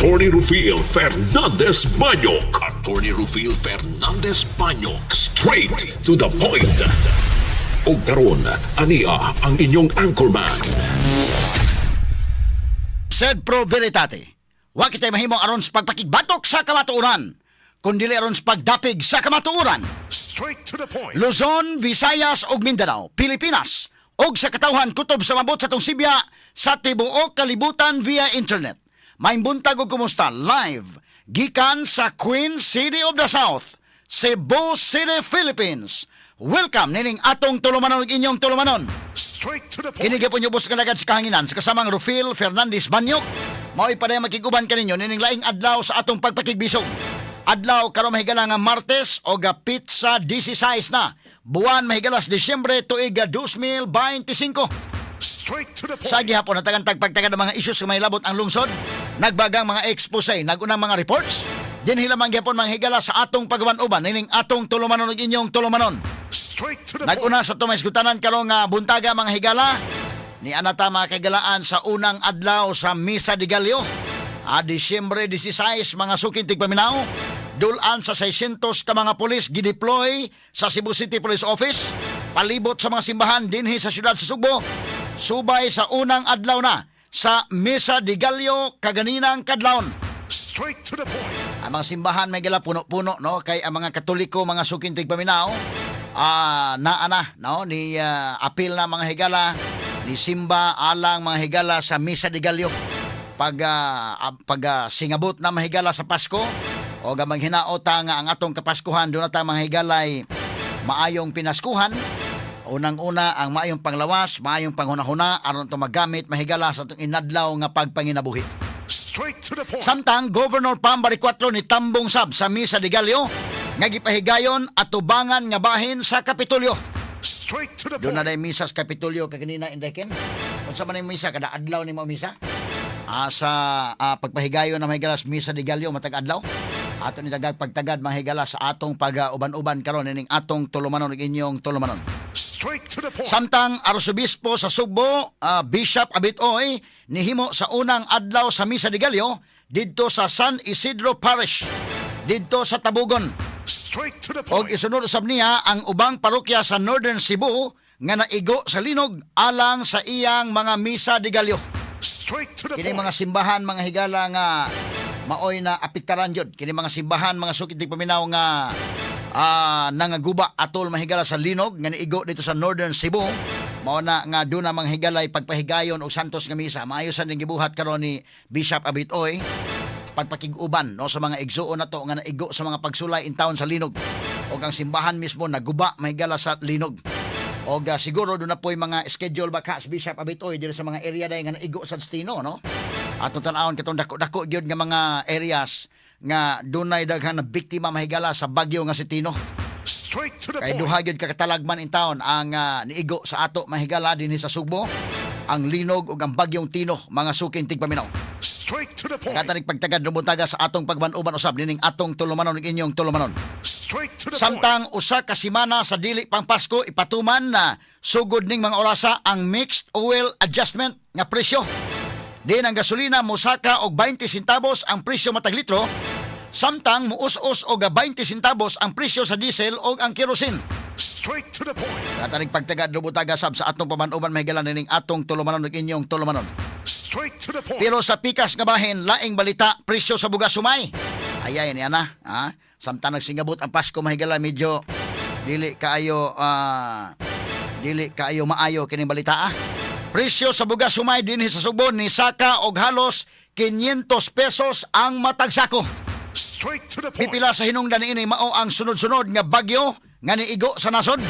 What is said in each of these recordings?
Attorney Rufil Fernandez Banyok. Attorney Rufil Fernandez Banyok. Straight to the point. O karon, ania ang inyong anchorman. Sed pro veritate. Wa kitay mahimo aron sa pagpakigbatok sa kamatuoran, kundi aron sa pagdapig sa kamatuoran. Straight to the point. Luzon, Visayas ug Mindanao, Pilipinas, og sa katawhan kutob sa mabot sa tong Sibya sa tibuok kalibutan via internet. May buntag ug kumusta live gikan sa Queen City of the South, Cebu City, Philippines. Welcome nining atong tulumanon ug inyong tulumanon. Straight to the point. Kinigya po nyo bus kalagad sa kahanginan sa kasamang Rufil Fernandez Banyok. Mao'y pa rin makiguban kaninyo nining laing adlaw sa atong pagpakigbisog. Adlaw karon mahigala nga Martes o ga pizza 16 na. Buwan mahigalas Disyembre tuig 2025. Straight to the point. Sa gihapon natagan tagpagtagad ng mga issues nga may labot ang lungsod. Nagbagang mga expose, nagunang mga reports. Dinhilamang gihapon manghigala sa atong pagawan-uban nining atong tulumanon ug inyong tulumanon. Straight to the point. Naguna sa tumays gutanan karong nga buntaga mga higala ni anata mga kagalaan sa unang adlaw sa Misa de Gallo. Disyembre 16 mga sukin tigpaminaw. Dulan sa 600 ka mga pulis gideploy sa Cebu City Police Office. Palibot sa mga simbahan dinhi sa siyudad sa Sugbo. Subay sa unang adlaw na sa Misa de Gallo kaganinang kadlawon. Straight to the point. Ang mga simbahan may gala puno-puno no kay ang mga Katoliko mga sukin tigpaminaw no ni apil na mga higala ni simba alang mga higala sa Misa de Gallo pag singabot na mahigala sa Pasko o gamang hinaota nga ang atong kapaskuhan doon na mga higalay maayong pinaskuhan. Unang-una ang maayong panglawas, maayong panghunahuna aron to magamit mahigala sa atong inadlaw nga pagpanginabuhi. Straight to the point. Samtang Governor Pambari 4 ni Tambong Sab sa Misa de Gallo nga gipahigayon at tubangan nga bahin sa Kapitolyo. Straight to the Doon na point. day misa sa Kapitolyo kaganina indaken. Unsa man yung misa kada adlaw ni mo misa? Sa pagpahigayon na mahigalas Misa de Gallo matag adlaw. Ato ni tagag pagtagad mahigala sa atong pag-uban-uban karon ning atong tulumanon ug inyong tulumanon. Straight to the point. Samtang Arsobispo sa Sugbo, Bishop Abitoy nihimo sa unang adlaw sa Misa de Gallo didto sa San Isidro Parish didto sa Tabugon. Straight to the Og point. isunod usab niya ang ubang parokya sa Northern Cebu nga naigo sa linog alang sa iyang mga Misa de Gallo. Straight to the Kini point. mga simbahan mga higala nga maoy na apitaran jud. Kini mga simbahan mga sukid paminaw nga nangaguba atol mahigala sa linog nga niigo dito sa Northern Cebu. Mao na nga doon na mga higalay pagpahigayon og santos nga misa. Maayo sa ning gibuhat karon ni Bishop Abitoy pagpakig-uban no sa mga igsuon nato nga naigo sa mga pagsulay in town sa linog. Og ang simbahan mismo naguba mahigala sa linog. Og siguro doon na po yung mga schedule baka sa Bishop Abitoy dito sa mga area dahil nga naigo sa destino no. Atong tan-awon katong dako-dako gyud nga mga areas nga dunay daghan na biktima mahigala sa bagyo nga si Tino. Straight to the Kay point. duha gyud ka katalagman in town ang niigo sa ato mahigala dinhi sa Sugbo, ang linog ug ang bagyong Tino mga sukin tigpaminaw. Straight to the point. Katanig pagtagad lumutaga sa atong pagban-uban usab nining atong tulumanon ug inyong tulumanon. Straight to the point. Samtang usa ka semana sa dili pang Pasko ipatuman na sugod ning mga orasa ang mixed oil adjustment nga presyo. Din ang gasolina mosaka og 20 centavos ang presyo matag litro, samtang muus-us og 20 centavos ang presyo sa diesel og ang kerosene. Straight to the point. Katanig pagtagad lumutaga sab sa atong pamanuban mahigalan ning atong tulumanon ug inyong tulumanon. Straight to the point. Pero sa pikas nga bahin, laing balita, presyo sa bugas sumay. Ayay niya na. Samtang nagsingabot ang Pasko mahigala medyo dili kaayo maayo kining balita. Presyo sa bugas sumay dinhi sa Sugbo ni saka og halos 500 pesos ang matag sako. Straight to the point. Pipila sa hinungdan niini mao ang sunod-sunod nga bagyo nga niigo sa nasod.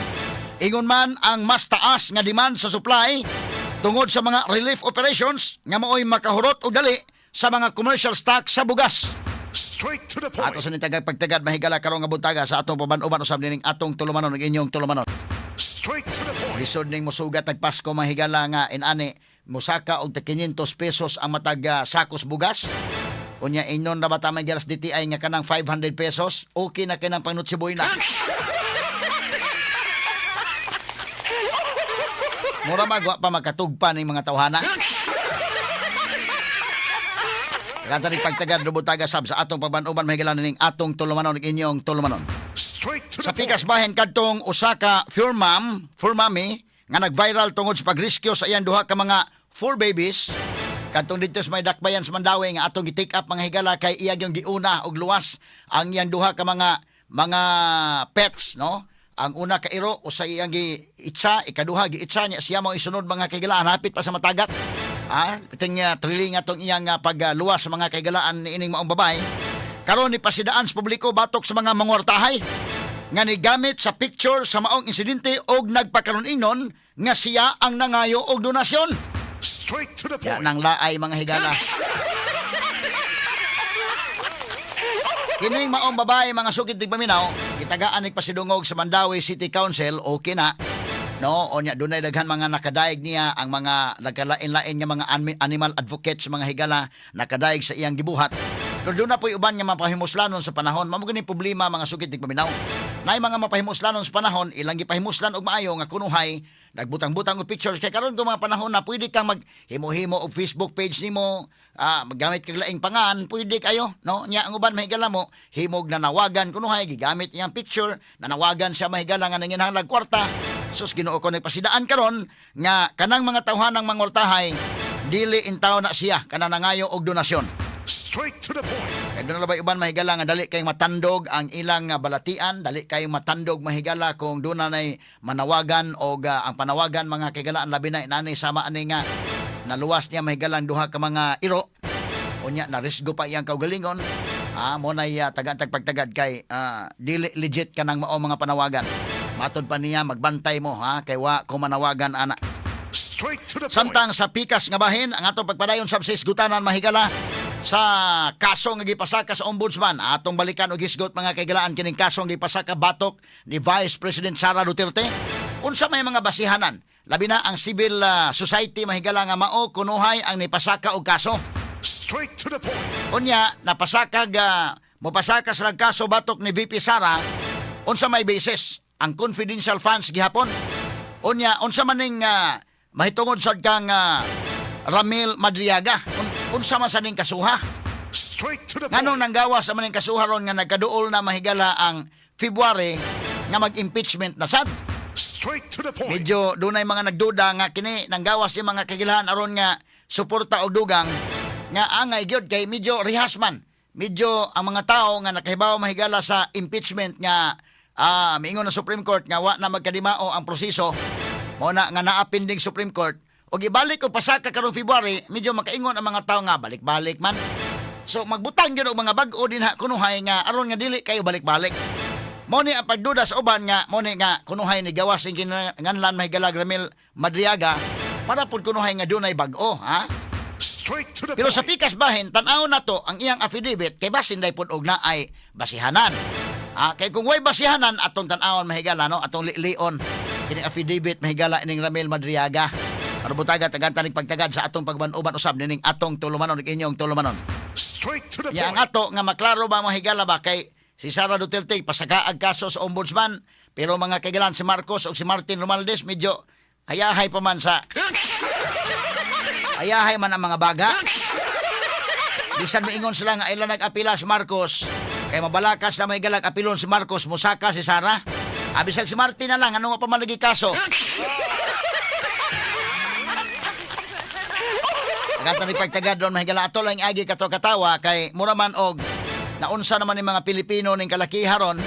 Ingon man ang mas taas nga demand sa supply tungod sa mga relief operations nga mao'y makahurot og dali sa mga commercial stock sa bugas. Straight to the point. Ato sa nitagag pagtagad mahigala karong nga buntaga sa atong paban-uban usab ning atong tulumanon ug inyong tulumanon. Straight to the point. Lisod ning mosugat tag Pasko mahigala nga inani musaka og 500 pesos ang matag sakos bugas. Unya inon na bata may galas DTI nga kanang 500 pesos, okay na kinang pangnutsiboy na. Mura magwa pa makatugpa ning mga tawhana. Kanta ni pagtagad rubutaga sab sa atong pagbanuban mahigala ning atong tulumanon inyong tulumanon. Straight to Sa the pikas point. bahin kadtong usa ka fur mami nga nag-viral tungod sa pagrescue sa iyang duha ka mga fur babies. Kadtong dito sa may dakbayan sa Mandawi nga atong gi-take up mga higala kay iyang yung giuna og luwas ang iyang duha ka mga pets, no? Ang una ka iro usa iyang giitsa, ikaduha giitsa niya siya mo isunod mga kaigalaan hapit pa sa matagat. Piting triling atong iyang pagluwas sa mga kaigalaan ni ining maong babae. Karon ni pasidaan sa publiko batok sa mga mangortahay nga ni gamit sa picture sa maong insidente og nagpakaron inon nga siya ang nangayo og donasyon. Straight to the Kaya point. nang laay mga higala. Kining maong babae mga sugid tigpaminaw, gitagaan nig pasidungog sa Mandawi City Council okay na. No, onya dunay daghan mga nakadaig niya ang mga nagkalain-lain nga mga animal advocates mga higala nakadaig sa iyang gibuhat. Pero doon na po'y uban nga mapahimuslanon sa panahon. Mamo gani problema mga sugid tigpaminaw. Nay mga mapahimuslanon sa panahon, ilang gipahimuslan og maayo nga kunuhay nagbutang-butang og pictures kay karon kung mga panahon na pwede kang maghimo-himo og Facebook page nimo, maggamit kag laing pangan, pwede kayo, no? Nya ang uban mahigala mo, himog na nawagan kunuhay gigamit iyang picture, nanawagan siya mahigala nga nanginahanglag kwarta. Sus Ginoo ko nagpasidaan karon nga kanang mga tawhanang mangortahay dili intaw na siya kana nangayo og donasyon. Straight to the point. Kaya doon na labay uban mahigala nga dali kayong matandog ang ilang balatian, dali kayong matandog mahigala kung doon na manawagan o ang panawagan mga kaigalaan labi na inanay sama ani nga naluwas niya mahigalang duha ka mga iro. Unya na risgo pa iyang kaugalingon. Mo na tagantag pagtagad kay dili legit ka ng mao mga panawagan. Matod pa niya magbantay mo kay wa ko manawagan ana. Straight to the point. Samtang sa pikas nga bahin ang atong pagpadayon sa gutanan mahigala sa kaso nga gipasaka sa ombudsman atong balikan og hisgot mga kaigalaan kining kaso nga gipasaka batok ni Vice President Sara Duterte. Unsa may mga basihanan labi na ang civil society mahigala nga mao kunuhay ang nipasaka og kaso. Straight to the point. Unya mopasaka sa kaso batok ni VP Sara unsa may basis ang confidential funds gihapon. Unya unsa man ning mahitungod sad kang Ramil Madriaga unsa man sa ning kasuha. Straight to the point. Nganong nanggawas sa maning kasuha ron nga nagkaduol na mahigala ang February nga mag-impeachment na sad. Straight to the point. Medyo dunay mga nagduda nga kini nanggawas yung mga kagilahan aron nga suporta og dugang nga angay gyud kay medyo rehasman. Medyo ang mga tao nga nakahibaw mahigala sa impeachment nga miingon ng Supreme Court nga wa na magkadimao ang proseso mo na nga naapinding Supreme Court og ibalik og pasaka karong February medyo makaingon ang mga tao nga balik-balik man. So magbutang gyud og mga bag-o dinha kunuhay nga aron nga dili kayo balik-balik. Mo ni ang pagduda sa uban nga mo ni nga kunuhay ni gawas ing kinahanglan mahigala Ramil Madriaga para pud kunuhay nga dunay bag-o Straight to the Pero sa point. pikas bahin tan-aw na to ang iyang affidavit kay basin day pud og naay basihanan. Kay kung way basihanan atong tan-awon mahigala no atong lion kini affidavit mahigala ining Ramil Madriaga. Ano butaga tagantanig pagtagad sa atong pagbanuban usab nining atong tulumanon inyong tulumanon. Straight to the Ya ang point. ato nga maklaro ba mahigala ba kay si Sara Duterte pasakaag kaso sa ombudsman pero mga kaigalan si Marcos o si Martin Romualdez medyo hayahay pa man sa hayahay man ang mga baga. Bisan moingon sila nga ila nag-apila si Marcos kay mabalakas na may galag apilon si Marcos musaka si Sara. Bisag si Martin na lang ano nga pa malagi kaso. Kanta ni pagtagad doon mahigala ato lang agi kato katawa kay muraman og naunsa naman ni mga Pilipino ning kalakiharon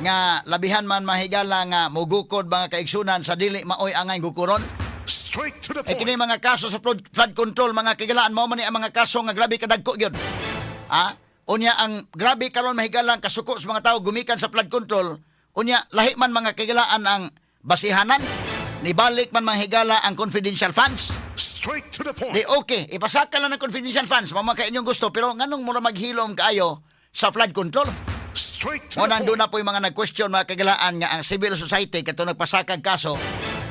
nga labihan man mahigala nga mugukod mga kaigsunan sa dili maoy angay gukuron. Straight to the Kini point. mga kaso sa flood control mga kigalaan mo man ni ang mga kaso nga grabe kadagko gyud. Unya ang grabe karon mahigala ang kasuko sa mga tao gumikan sa flood control. Unya lahi man mga kigalaan ang basihanan nibalik man mahigala ang confidential funds. Straight to the point. Di okay, ipasaka lang ng confidential funds, mamaka inyong gusto, pero nganong mura maghilom kaayo sa flood control? Straight to O the nandun point. na po yung mga nag-question, mga kagalaan nga ang civil society, kato nagpasakag kaso,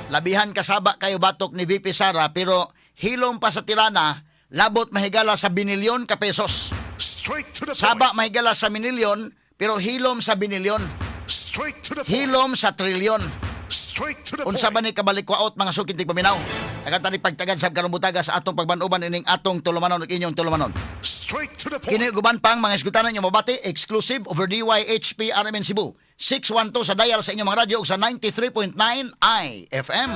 labihan kasaba kayo batok ni VP Sara, pero hilom pa sa tirana, labot mahigala sa binilyon ka pesos. Straight to the point. Saba mahigala sa minilyon, pero hilom sa binilyon. Straight to the point. Hilom sa trilyon. Straight to the Unsa ba point. ni kabalikwaot mga sukintig paminaw? Nakatani pagtagad sa karong butaga sa atong pagbanuban ining atong tulumanon ug inyong tulumanon. Straight to the point. Kini guban pang mga isgutanan niyo mabati exclusive over DYHP RMN Cebu. 612 sa dial sa inyong mga radyo ug sa 93.9 IFM.